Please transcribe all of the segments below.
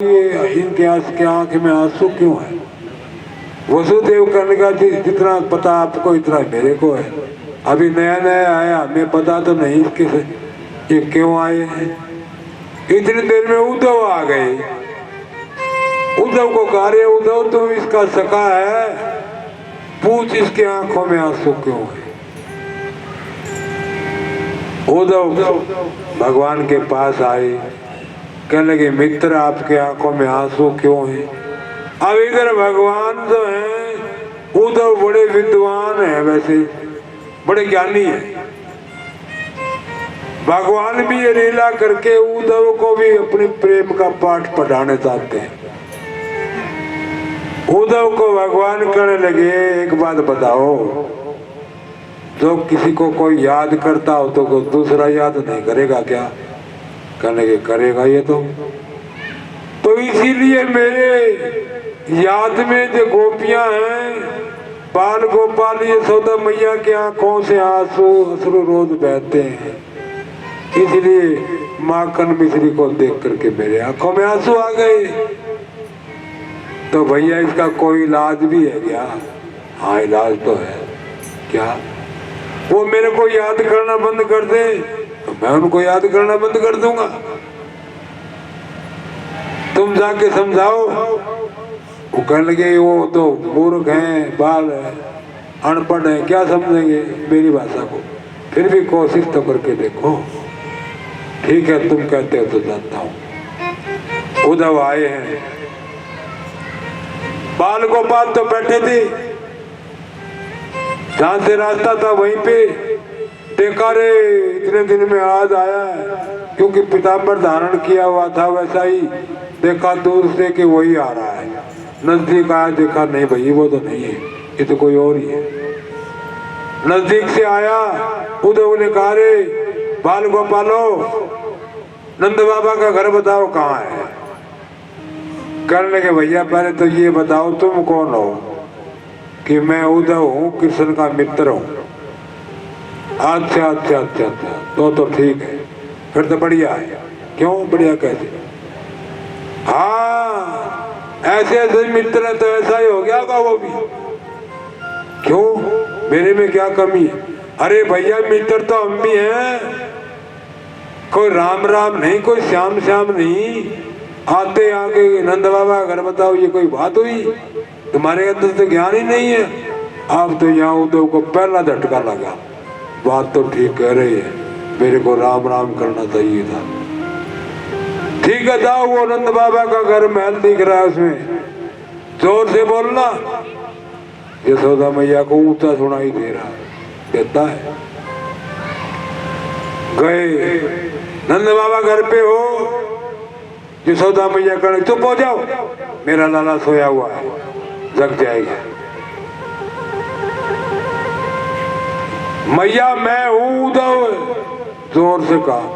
इनके आंख में आंसू क्यों है? वसुदेव करने का जितना पता आपको इतना मेरे को है। अभी नया नया आया, हमें पता तो नहीं इसके ये क्यों आए हैं। इतनी देर में उद्धव आ गए। उद्धव को कह रहे, उद्धव तुम इसका सखा है, पूछ इसके आंखों में आंसू क्यों है। उद्धव भगवान के पास आए, कहने लगे मित्र आपके आंखों में आंसू क्यों है। अब इधर भगवान जो है, उद्धव बड़े विद्वान है, वैसे बड़े ज्ञानी है। भगवान भी ये लीला करके उद्धव को भी अपने प्रेम का पाठ पढ़ाने चाहते हैं। उद्धव को भगवान कहने लगे एक बात बताओ, जो किसी को कोई याद करता हो तो कोई दूसरा याद नहीं करेगा क्या? कहने लगे करेगा ये तो इसीलिए मेरे याद में जो गोपियां हैं, बाल गोपाल यशोदा मैया की आंखों से आंसू अश्रु रोज बहते हैं। इसलिए माखन मिश्री को देख करके मेरे आंखों में आंसू आ गए। तो भैया इसका कोई इलाज भी है क्या? हाँ इलाज तो है। क्या? वो मेरे को याद करना बंद कर दे तो मैं उनको याद करना बंद कर दूंगा। तुम जाके समझाओ। वो कहने लगे वो तो मूर्ख हैं, बाल है, अनपढ़ है, क्या समझेंगे मेरी भाषा को। फिर भी कोशिश तो करके देखो। ठीक है तुम कहते हो तो जानता हूँ। उद्धव आए हैं, बाल गोपाल तो बैठे थे, जहां से रास्ता था वहीं पे देखा रे इतने दिन में आज आया है, क्योंकि पीताम्बर धारण किया हुआ था। वैसा ही देखा दूर से कि वही आ रहा है। नजदीक आया, देखा नहीं भाई वो तो नहीं है, ये तो कोई और ही है। नजदीक से आया, उद्धव ने कहा रे बाल गोपालो, नंद बाबा का घर बताओ कहाँ है। कहने लगे भैया पहले तो ये बताओ तुम कौन हो। कि मैं उद्धव हूँ, कृष्ण का मित्र हूँ। अच्छा अच्छा अच्छा अच्छा तो ठीक है, फिर तो बढ़िया है। क्यों बढ़िया कैसे? हाँ ऐसे ऐसे मित्र है तो ऐसा ही हो गया होगा वो भी। क्यों मेरे में क्या कमी है? अरे भैया मित्र तो हम भी हैं, कोई राम राम नहीं, कोई श्याम श्याम नहीं। आते आके नंद बाबा घर बताओ, ये कोई बात हुई? तुम्हारे अंदर तो ज्ञान ही नहीं है। आप तो यहाँ उद्धव को पहला झटका लगा। बात तो ठीक कह रही है, मेरे को राम राम करना चाहिए था। ठीक है जाओ, वो नंद बाबा का घर महल दिख रहा है, उसमें जोर से बोलना। यशोदा मैया को ऊंचा सुनाई दे रहा है, कहता है गए नंद बाबा घर पे हो। यशोदा मैया कहने चुप हो जाओ, मेरा लाला सोया हुआ है, जग जाएगा। मैया मैं हूँ उद्धव, जोर से कहा।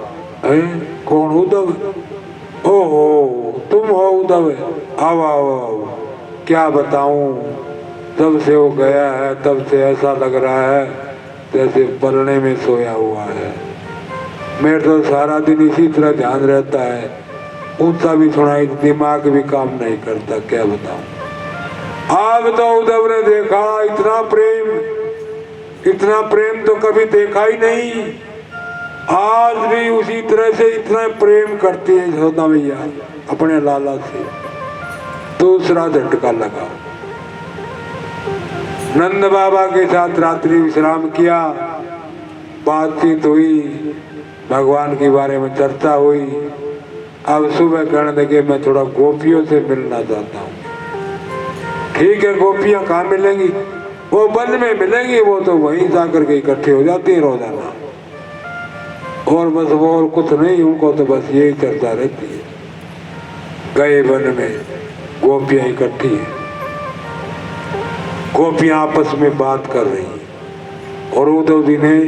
कौन उद्धव? ओहो तुम हो उद्धव, आओ आओ आओ। क्या बताऊं, तब से वो गया है तब से ऐसा लग रहा है जैसे पलने में सोया हुआ है। मेरे तो सारा दिन इसी तरह ध्यान रहता है, ऊंचा भी सुनाई, दिमाग भी काम नहीं करता। क्या बताऊं। अब तो उद्धव ने देखा इतना प्रेम तो कभी देखा ही नहीं। आज भी उसी तरह से इतना प्रेम करती है यशोदा मैया अपने लाला से। दूसरा झटका लगा। नंद बाबा के साथ रात्रि विश्राम किया, बातचीत हुई, भगवान के बारे में चर्चा हुई। अब सुबह कहने लगे मैं थोड़ा गोपियों से मिलना चाहता हूँ। ठीक है गोपियां कहाँ मिलेंगी? वो वन में मिलेंगी, वो तो वहीं जाकर के इकट्ठे हो जाती है रोजाना। और बस वो और कुछ नहीं, उनको तो बस यही चर्चा रहती है। गए वन में, गोपियां इकट्ठी है, गोपियां आपस में बात कर रही हैं और उद्धव जी ने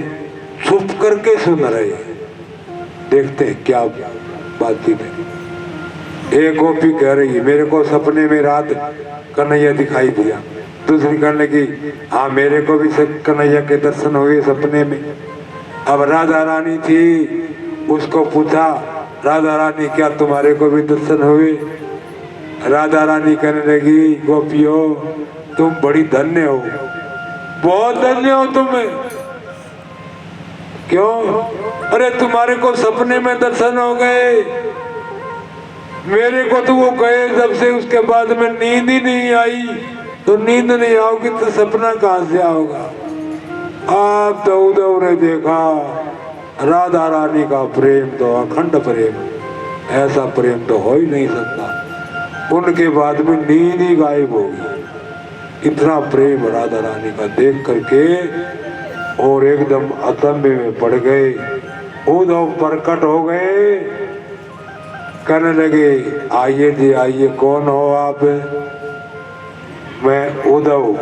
चुप करके सुन रहे हैं। देखते हैं क्या बातचीत है। एक गोपी कह रही है मेरे को सपने में रात कन्हैया दिखाई दिया। दूसरी कहने लगी हाँ मेरे को भी कन्हैया के दर्शन हुए सपने में। अब राधा रानी थी, उसको पूछा राधा रानी क्या तुम्हारे को भी दर्शन हुए? राधा रानी कहने लगी, गोपियों तुम बड़ी धन्य हो, बहुत धन्य हो तुम्हें। क्यों? अरे तुम्हारे को सपने में दर्शन हो गए, मेरे को तो वो गए जब से, उसके बाद में नींद ही नहीं आई। तो नींद नहीं आओगी तो सपना कहाँ से आओगा? आप तो उद्धव ने देखा राधा रानी का प्रेम तो अखंड प्रेम, ऐसा प्रेम तो हो ही नहीं सकता। उनके बाद में नींद ही गायब होगी, इतना प्रेम राधा रानी का देख करके। और एकदम अतंबे में पड़ गए, उद्धव प्रकट हो गए, कहने लगे, आइए जी आइए, कौन हो आप? मैं उद्धव।